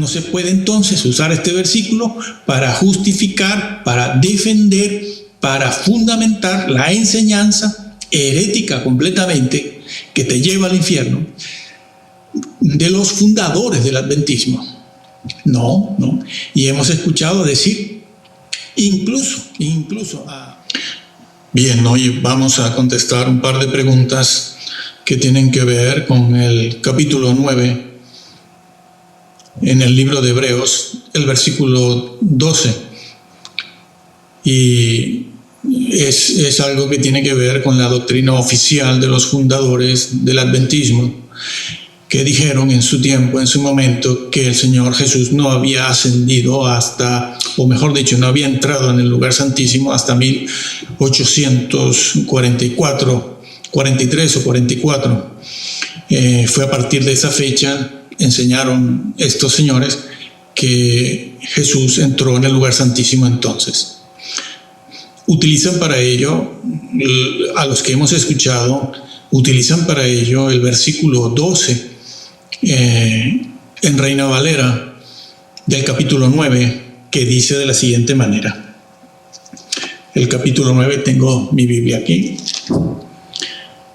No se puede entonces usar este versículo para justificar, para defender, para fundamentar la enseñanza herética completamente que te lleva al infierno de los fundadores del adventismo. No. Y hemos escuchado decir incluso Bien, hoy vamos a contestar un par de preguntas que tienen que ver con el capítulo 9 en el libro de Hebreos, el versículo 12. Y es algo que tiene que ver con la doctrina oficial de los fundadores del adventismo, que dijeron en su tiempo, en su momento, que el Señor Jesús no había ascendido hasta, o mejor dicho, no había entrado en el lugar santísimo hasta 1844, 43 o 44. Fue a partir de esa fecha, enseñaron estos señores, que Jesús entró en el lugar santísimo entonces. Utilizan para ello, a los que hemos escuchado, utilizan para ello el versículo 12 en Reina Valera del capítulo 9, que dice de la siguiente manera. El capítulo 9, tengo mi Biblia aquí.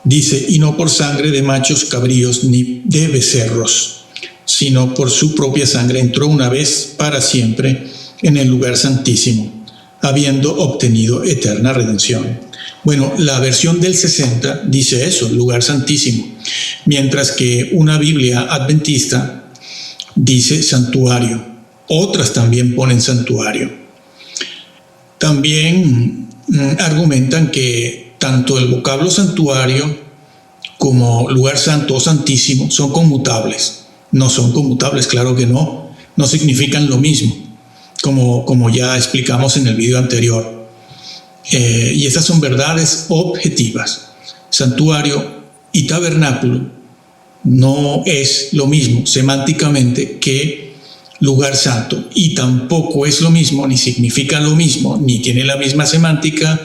Dice: y no por sangre de machos cabríos ni de becerros, sino por su propia sangre entró una vez para siempre en el lugar santísimo, habiendo obtenido eterna redención. Bueno, la versión del 60 dice eso, lugar santísimo, mientras que una Biblia adventista dice santuario. Otras también ponen santuario. También argumentan que tanto el vocablo santuario como lugar santo o santísimo son conmutables. No son conmutables, claro que no significan lo mismo, como ya explicamos en el video anterior. Y esas son verdades objetivas. Santuario y tabernáculo no es lo mismo semánticamente que lugar santo, y tampoco es lo mismo, ni significa lo mismo, ni tiene la misma semántica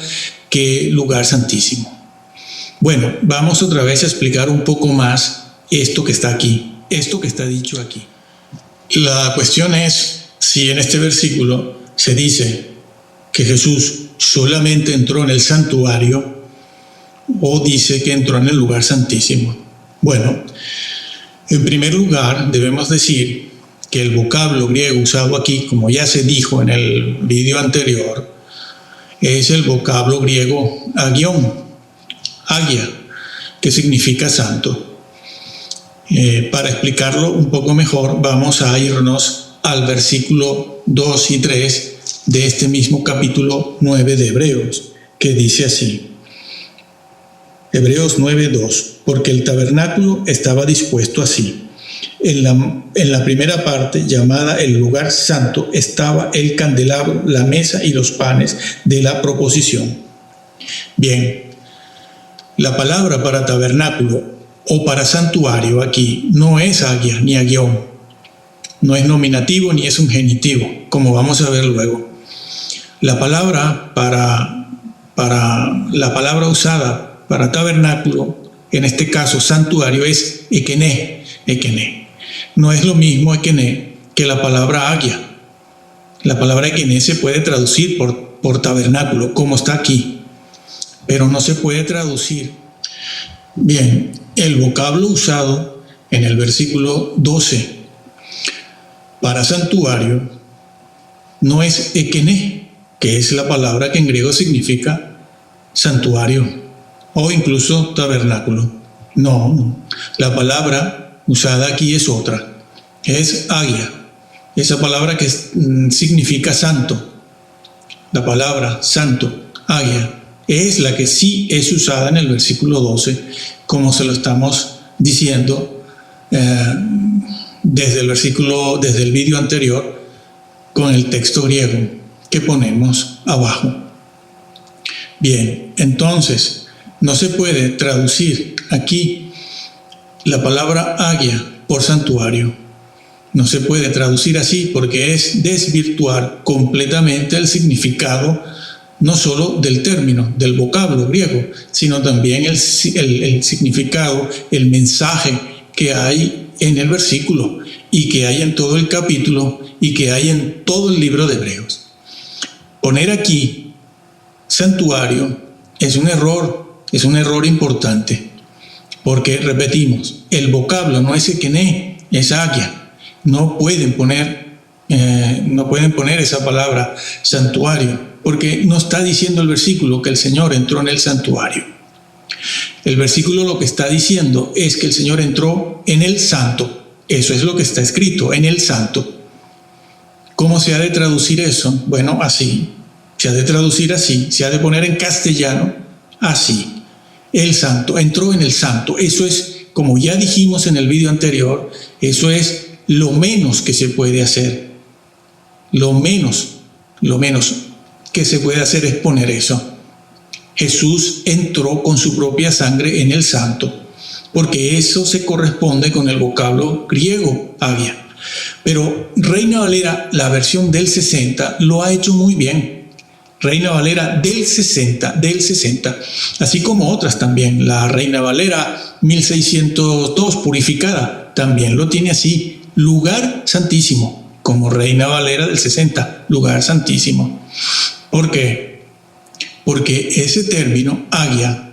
que lugar santísimo. Bueno, vamos otra vez a explicar un poco más esto que está aquí, esto que está dicho aquí. La cuestión es si en este versículo se dice que Jesús solamente entró en el santuario o dice que entró en el lugar santísimo. Bueno, en primer lugar debemos decir que el vocablo griego usado aquí, como ya se dijo en el video anterior, es el vocablo griego agion, agia, que significa santo. Para explicarlo un poco mejor, vamos a irnos al versículo 2 y 3 de este mismo capítulo 9 de Hebreos, que dice así. Hebreos 9:2, porque el tabernáculo estaba dispuesto así. En la primera parte, llamada el lugar santo, estaba el candelabro, la mesa y los panes de la proposición. Bien, la palabra para tabernáculo o para santuario aquí no es agia ni agión, no es nominativo ni es un genitivo, como vamos a ver luego. La palabra la palabra usada para tabernáculo, en este caso santuario, es ekené. No es lo mismo ekené que la palabra agia. La palabra ekené se puede traducir por tabernáculo, como está aquí, pero no se puede traducir. Bien, el vocablo usado en el versículo 12 para santuario no es ekené, que es la palabra que en griego significa santuario o incluso tabernáculo. No, la palabra usada aquí es otra, es agia, esa palabra que significa santo. La palabra santo, agia, es la que sí es usada en el versículo 12, como se lo estamos diciendo desde el vídeo anterior con el texto griego que ponemos abajo. Bien, entonces no se puede traducir aquí la palabra agia por santuario. No se puede traducir así porque es desvirtuar completamente el significado no solo del término, del vocablo griego, sino también el significado, el mensaje que hay en el versículo. y que hay en todo el capítulo y que hay en todo el libro de Hebreos. Poner aquí santuario es un error importante, porque repetimos, el vocablo no es ekené, es agia. No pueden poner esa palabra santuario, porque no está diciendo el versículo que el Señor entró en el santuario. El versículo lo que está diciendo es que el Señor entró en el santo. Eso es lo que está escrito, en el santo. ¿Cómo se ha de traducir eso? Bueno, así. Se ha de traducir así. Se ha de poner en castellano así. El santo, entró en el santo. Eso es, como ya dijimos en el video anterior, eso es lo menos que se puede hacer. Lo menos que se puede hacer es poner eso. Jesús entró con su propia sangre en el santo, porque eso se corresponde con el vocablo griego, agia. Pero Reina Valera, la versión del 60, lo ha hecho muy bien. Reina Valera del 60, así como otras también. La Reina Valera 1602 purificada también lo tiene así, lugar santísimo, como Reina Valera del 60, lugar santísimo. ¿Por qué? Porque ese término, agia,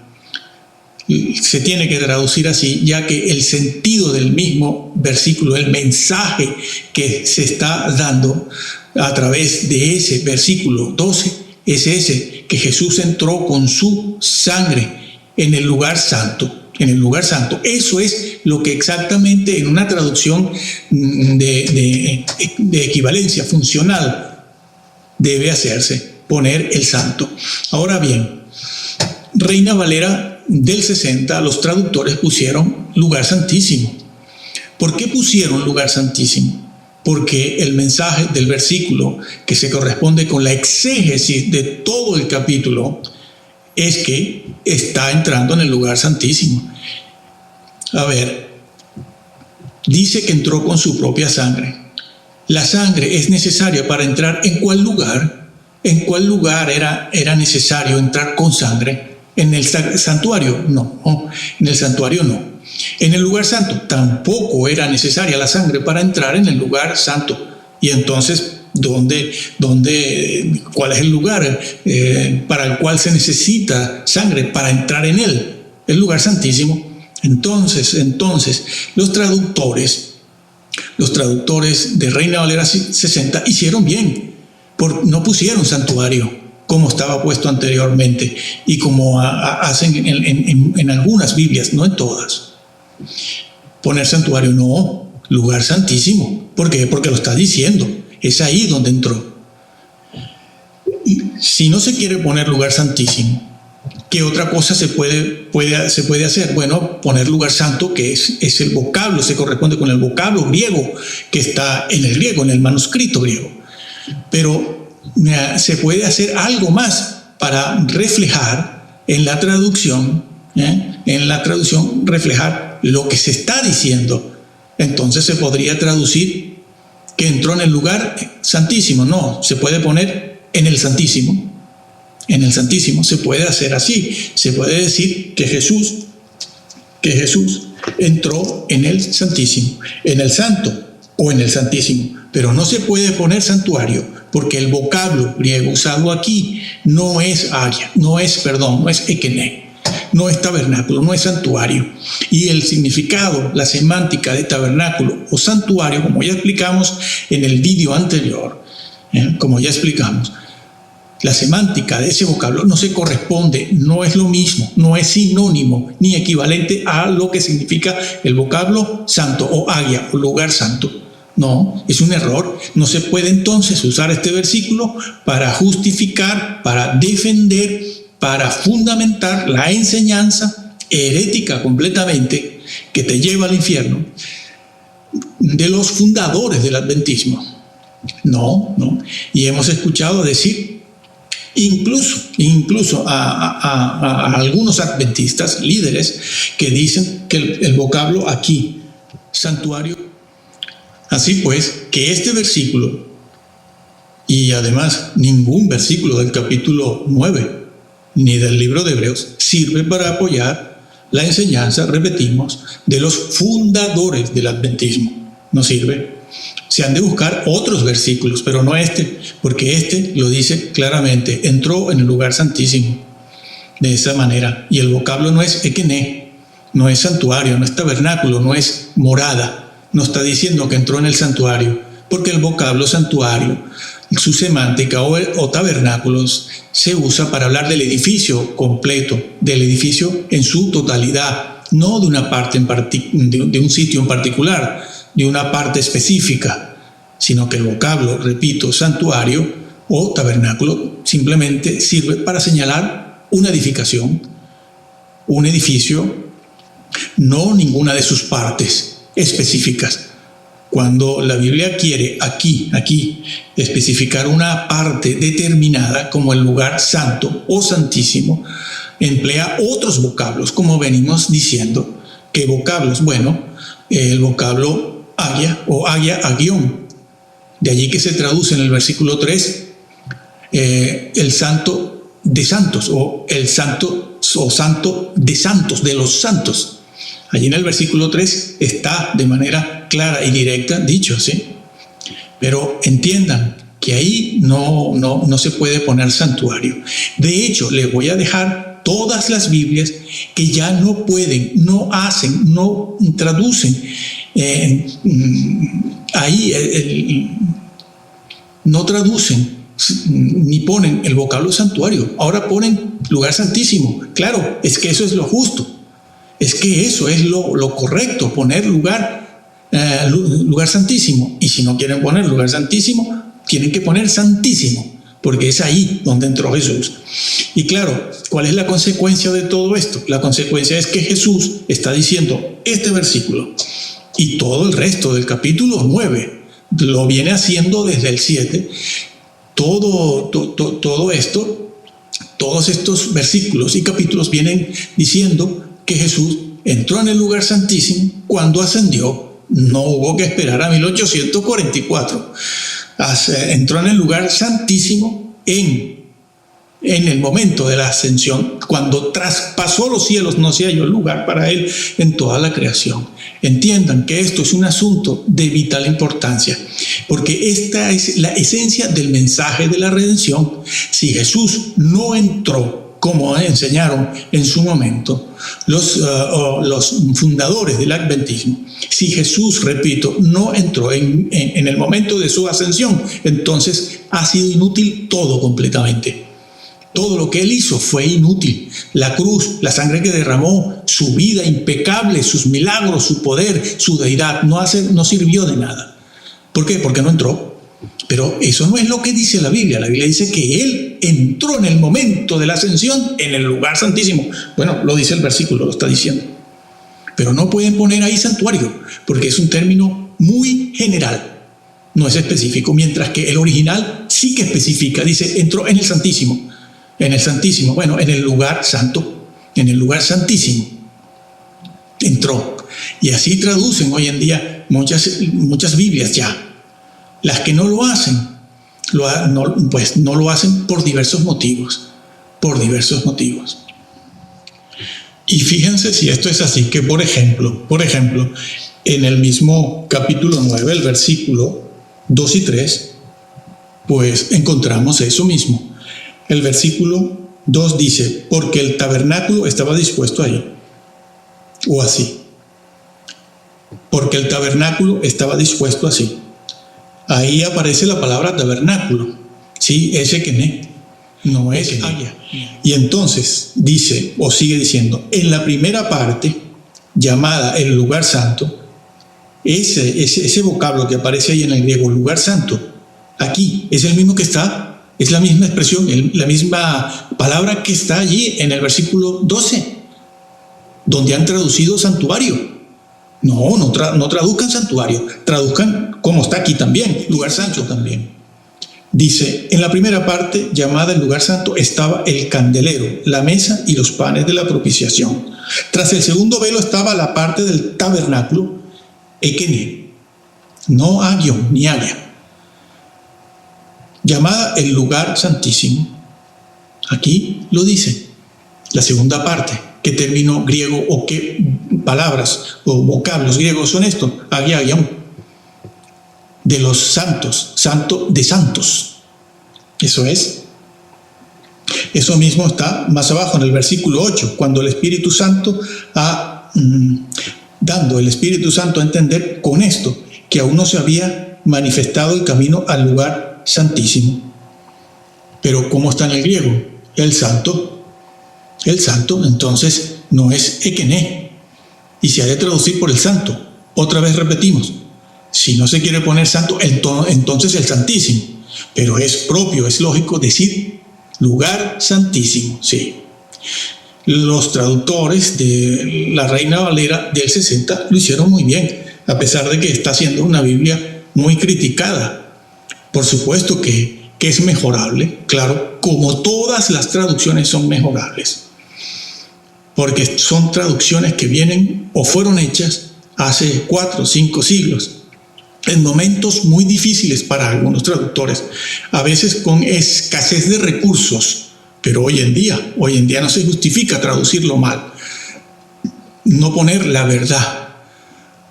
se tiene que traducir así, ya que el sentido del mismo versículo, el mensaje que se está dando a través de ese versículo 12, es ese, que Jesús entró con su sangre en el lugar santo. En el lugar santo. Eso es lo que exactamente en una traducción de equivalencia funcional debe hacerse, poner el santo. Ahora bien, Reina Valera del 60, los traductores pusieron lugar santísimo. ¿Por qué pusieron lugar santísimo? Porque el mensaje del versículo que se corresponde con la exégesis de todo el capítulo es que está entrando en el lugar santísimo. A ver, dice que entró con su propia sangre. La sangre es necesaria para entrar ¿en cuál lugar? ¿En cuál lugar era necesario entrar con sangre? ¿En el santuario? No, en el santuario no. En el lugar santo tampoco era necesaria la sangre para entrar en el lugar santo. Y entonces, ¿cuál es el lugar para el cual se necesita sangre para entrar en él? El lugar santísimo. Entonces, los traductores de Reina Valera 60 hicieron bien. No pusieron santuario como estaba puesto anteriormente y como hacen en algunas Biblias, no en todas. Poner santuario, no, lugar santísimo. ¿Por qué? Porque lo está diciendo. Es ahí donde entró. Y si no se quiere poner lugar santísimo, ¿qué otra cosa se puede hacer? Bueno, poner lugar santo, que es el vocablo, se corresponde con el vocablo griego que está en el griego, en el manuscrito griego. Pero se puede hacer algo más para reflejar en la traducción, reflejar lo que se está diciendo. Entonces se podría traducir que entró en el lugar santísimo. No, se puede poner en el santísimo. En el santísimo se puede hacer así. Se puede decir que Jesús entró en el santísimo, en el santo o en el santísimo. Pero no se puede poner santuario, porque el vocablo griego usado aquí no es agia, no es ekené, no es tabernáculo, no es santuario. Y el significado, la semántica de tabernáculo o santuario, como ya explicamos en el vídeo anterior, la semántica de ese vocablo no se corresponde, no es lo mismo, no es sinónimo ni equivalente a lo que significa el vocablo santo o agia o lugar santo. No, es un error. No se puede entonces usar este versículo para justificar, para defender, para fundamentar la enseñanza herética completamente que te lleva al infierno de los fundadores del adventismo. No. Y hemos escuchado decir incluso a algunos adventistas líderes que dicen que el vocablo aquí, santuario. Así pues, que este versículo, y además ningún versículo del capítulo 9, ni del libro de Hebreos, sirve para apoyar la enseñanza, repetimos, de los fundadores del adventismo. No sirve. Se han de buscar otros versículos, pero no este, porque este lo dice claramente, entró en el lugar santísimo de esa manera. Y el vocablo no es ekené, no es santuario, no es tabernáculo, no es morada. No está diciendo que entró en el santuario, porque el vocablo santuario, su semántica o tabernáculos, se usa para hablar del edificio completo, del edificio en su totalidad, no de una parte de un sitio en particular, de una parte específica, sino que el vocablo, repito, santuario o tabernáculo simplemente sirve para señalar una edificación, un edificio, no ninguna de sus partes específicas. Cuando la Biblia quiere aquí, especificar una parte determinada como el lugar santo o santísimo, emplea otros vocablos, como venimos diciendo. ¿Qué vocablos? Bueno, el vocablo agia o agión. De allí que se traduce en el versículo 3 el santo de santos o el santo o santo de santos, de los santos. Allí en el versículo 3 está de manera clara y directa dicho, ¿sí? Pero entiendan que ahí no se puede poner santuario. De hecho, les voy a dejar todas las Biblias que ya no pueden, no hacen, no traducen. No traducen ni ponen el vocablo santuario. Ahora ponen lugar santísimo. Claro, es que eso es lo justo. Es que eso es lo correcto, poner lugar santísimo. Y si no quieren poner lugar santísimo, tienen que poner santísimo, porque es ahí donde entró Jesús. Y claro, ¿cuál es la consecuencia de todo esto? La consecuencia es que Jesús está diciendo este versículo y todo el resto del capítulo 9 lo viene haciendo desde el 7. Todo esto, todos estos versículos y capítulos vienen diciendo que Jesús entró en el lugar santísimo cuando ascendió. No hubo que esperar a 1844. Entró en el lugar santísimo en el momento de la ascensión, cuando traspasó los cielos, no se halló lugar para él en toda la creación. Entiendan que esto es un asunto de vital importancia, porque esta es la esencia del mensaje de la redención. Si Jesús no entró, como enseñaron en su momento los fundadores del adventismo, si Jesús, repito, no entró en el momento de su ascensión, entonces ha sido inútil todo completamente. Todo lo que él hizo fue inútil. La cruz, la sangre que derramó, su vida impecable, sus milagros, su poder, su deidad, no sirvió de nada. ¿Por qué? Porque no entró. Pero eso no es lo que dice la Biblia. La Biblia dice que él entró en el momento de la ascensión en el lugar santísimo. Bueno, lo dice el versículo, lo está diciendo. Pero no pueden poner ahí santuario, porque es un término muy general. No es específico, mientras que el original sí que especifica. Dice, entró en el santísimo. En el santísimo, bueno, en el lugar santo, en el lugar santísimo, entró. Y así traducen hoy en día muchas Biblias ya. Las que no lo hacen, pues no lo hacen por diversos motivos, Y fíjense si esto es así, que por ejemplo, en el mismo capítulo 9, el versículo 2 y 3, pues encontramos eso mismo. El versículo 2 dice, porque el tabernáculo estaba dispuesto ahí, o así. Porque el tabernáculo estaba dispuesto así. Ahí aparece la palabra tabernáculo, ¿sí? Ese que no es haya. Y entonces dice, o sigue diciendo, en la primera parte, llamada el lugar santo, ese vocablo que aparece ahí en el griego, lugar santo, aquí es el mismo que está. Es la misma expresión, la misma palabra que está allí en el versículo 12, donde han traducido santuario. No traduzcan santuario, traduzcan como está aquí también, lugar santo también. Dice, en la primera parte, llamada el lugar santo, estaba el candelero, la mesa y los panes de la propiciación. Tras el segundo velo estaba la parte del tabernáculo, ekené, no agion ni agia, llamada el lugar santísimo. Aquí lo dice, la segunda parte. ¿Qué término griego o qué palabras o vocablos griegos son estos? Agion. de los santos, santo de santos. Eso es. Eso mismo está más abajo en el versículo 8, cuando el Espíritu Santo dando el Espíritu Santo a entender con esto, que aún no se había manifestado el camino al lugar santísimo. Pero ¿cómo está en el griego? El santo, entonces no es ekené, y se ha de traducir por el santo. Otra vez repetimos, si no se quiere poner santo, entonces el santísimo, pero es propio, es lógico decir lugar santísimo, sí. Los traductores de la Reina Valera del 60 lo hicieron muy bien, a pesar de que está siendo una Biblia muy criticada. Por supuesto que es mejorable, claro, como todas las traducciones son mejorables, porque son traducciones que vienen o fueron hechas hace 4 o 5 siglos, en momentos muy difíciles para algunos traductores, a veces con escasez de recursos, pero hoy en día no se justifica traducirlo mal, no poner la verdad,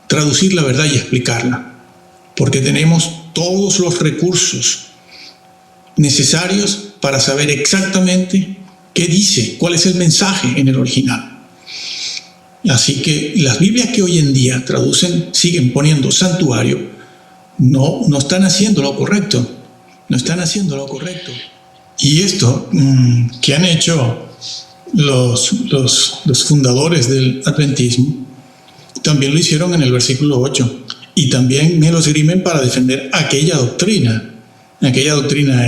traducir la verdad y explicarla, porque tenemos todos los recursos necesarios para saber exactamente qué dice, cuál es el mensaje en el original. Así que las Biblias que hoy en día traducen, siguen poniendo santuario, no están haciendo lo correcto, Y esto que han hecho los fundadores del adventismo, también lo hicieron en el versículo 8, y también me lo esgrimen para defender aquella doctrina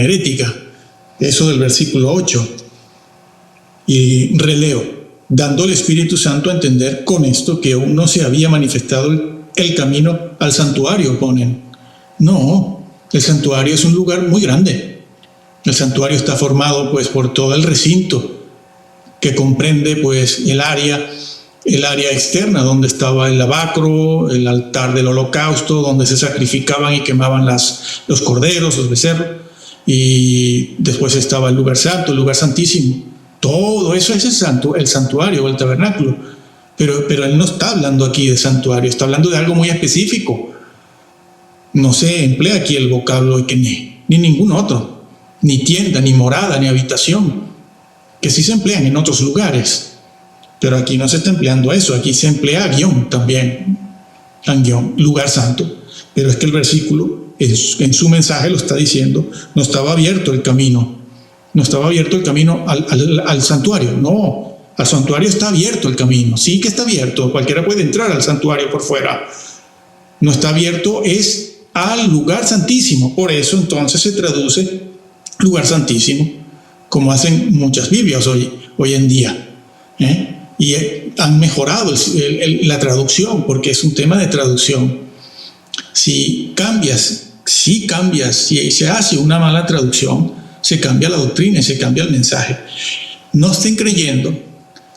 herética, eso del versículo 8. Y releo, dando el Espíritu Santo a entender con esto que aún no se había manifestado el camino al santuario, ponen. No, el santuario es un lugar muy grande. El santuario está formado pues por todo el recinto, que comprende pues el área externa donde estaba el lavacro, el altar del holocausto, donde se sacrificaban y quemaban los corderos, los becerros, y después estaba el lugar santo, el lugar santísimo. Todo eso es el santuario o el tabernáculo, pero él no está hablando aquí de santuario, está hablando de algo muy específico. No se emplea aquí el vocablo ekené, ni ningún otro, ni tienda, ni morada, ni habitación, que sí se emplean en otros lugares. Pero aquí no se está empleando eso, aquí se emplea agión también, lugar santo. Pero es que el versículo, en su mensaje lo está diciendo, no estaba abierto el camino al santuario. No, al santuario está abierto el camino, sí que está abierto, cualquiera puede entrar al santuario por fuera. No está abierto es al lugar santísimo, por eso entonces se traduce lugar santísimo, como hacen muchas Biblias hoy en día. Y han mejorado la traducción, porque es un tema de traducción. Si se hace una mala traducción, se cambia la doctrina y se cambia el mensaje. No estén creyendo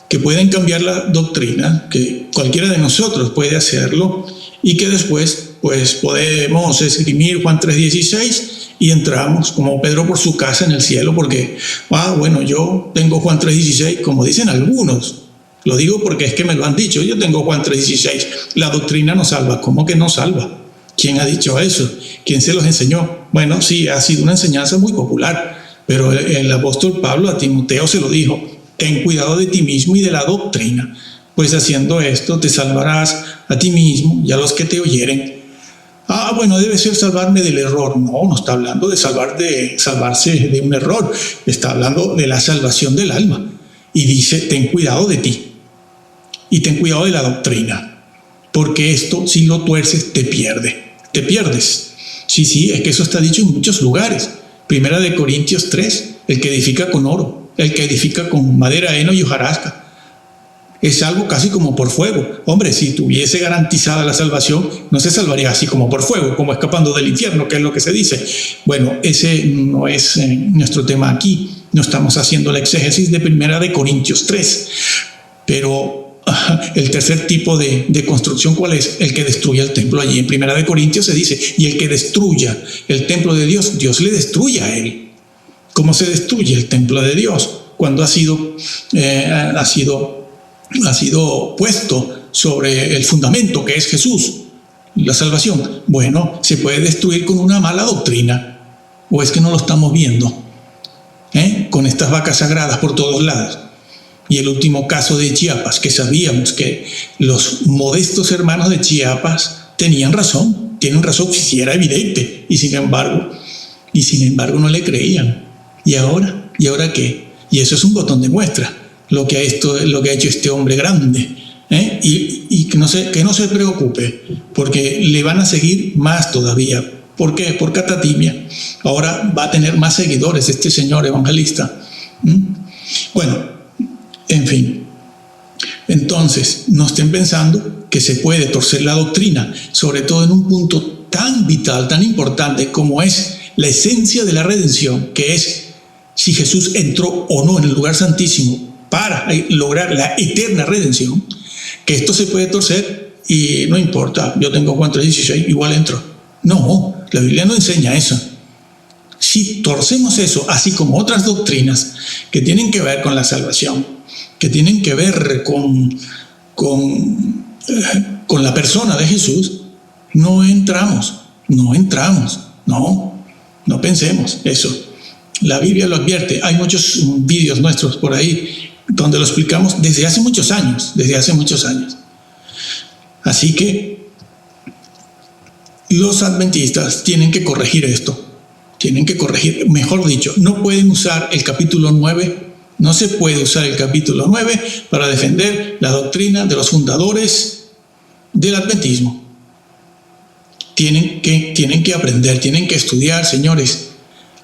que pueden cambiar la doctrina, que cualquiera de nosotros puede hacerlo y que después pues podemos esgrimir Juan 3:16 y entramos como Pedro por su casa en el cielo, porque yo tengo Juan 3:16, como dicen algunos. Lo digo porque es que me lo han dicho, yo tengo Juan 3:16, la doctrina no salva. ¿Cómo que no salva? ¿Quién ha dicho eso? ¿Quién se los enseñó? Bueno, sí, ha sido una enseñanza muy popular, pero el apóstol Pablo a Timoteo se lo dijo: ten cuidado de ti mismo y de la doctrina, pues haciendo esto te salvarás a ti mismo y a los que te oyeren. Debe ser salvarme del error. No está hablando de salvarse de un error, está hablando de la salvación del alma. Y dice, ten cuidado de ti y ten cuidado de la doctrina, porque esto, si lo tuerces, te pierdes. Sí, es que eso está dicho en muchos lugares. 1 Corintios 3, el que edifica con oro, el que edifica con madera, heno y hojarasca, es algo casi como por fuego. Hombre, si tuviese garantizada la salvación, no se salvaría así como por fuego, como escapando del infierno, que es lo que se dice. Bueno, ese no es nuestro tema aquí. No estamos haciendo la exégesis de 1 Corintios 3. Pero el tercer tipo de construcción, ¿cuál es? El que destruya el templo. Allí en 1 Corintios se dice, y el que destruya el templo de Dios, Dios le destruye a él. ¿Cómo se destruye el templo de Dios? Cuando ha sido puesto sobre el fundamento que es Jesús. la salvación? Bueno, se puede destruir con una mala doctrina. ¿O es que no lo estamos viendo? Con estas vacas sagradas por todos lados. Y el último caso de Chiapas, que sabíamos que los modestos hermanos de Chiapas tienen razón, si era evidente, y sin embargo no le creían. ¿Y ahora? ¿Y ahora qué? Y eso es un botón de muestra, lo que ha hecho este hombre grande. Y que no se preocupe, porque le van a seguir más todavía. ¿Por qué? Por catatimia. Ahora va a tener más seguidores este señor evangelista. Bueno, en fin. Entonces, no estén pensando que se puede torcer la doctrina, sobre todo en un punto tan vital, tan importante como es la esencia de la redención, que es si Jesús entró o no en el lugar santísimo para lograr la eterna redención, que esto se puede torcer y no importa, yo tengo Juan 3:16, igual entro. No, la Biblia no enseña eso. Si torcemos eso, así como otras doctrinas que tienen que ver con la salvación, que tienen que ver con la persona de Jesús, no pensemos eso. La Biblia lo advierte. Hay muchos vídeos nuestros por ahí donde lo explicamos desde hace muchos años. Así que los adventistas tienen que corregir esto. Mejor dicho, no pueden usar el capítulo 9. No se puede usar el capítulo 9 para defender la doctrina de los fundadores del adventismo. Tienen que aprender, tienen que estudiar, señores.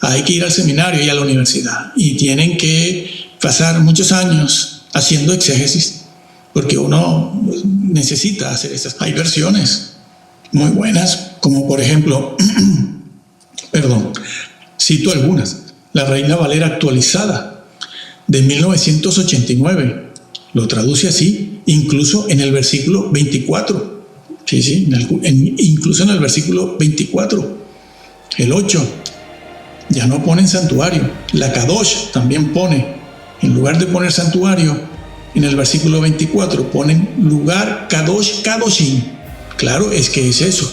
Hay que ir al seminario y a la universidad. Y tienen que pasar muchos años haciendo exégesis, porque uno necesita hacer esas. Hay versiones muy buenas, como por ejemplo, cito algunas. La Reina Valera actualizada, de 1989, lo traduce así, incluso en el versículo 24. Incluso en el versículo 24. El 8, ya no ponen santuario. La Kadosh también pone, en lugar de poner santuario, en el versículo 24 ponen lugar Kadosh Kadoshim. Claro, es que es eso.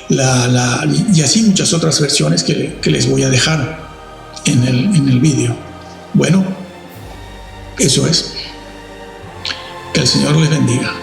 Y así muchas otras versiones que les voy a dejar en el vídeo. Bueno, eso es. Que el Señor les bendiga.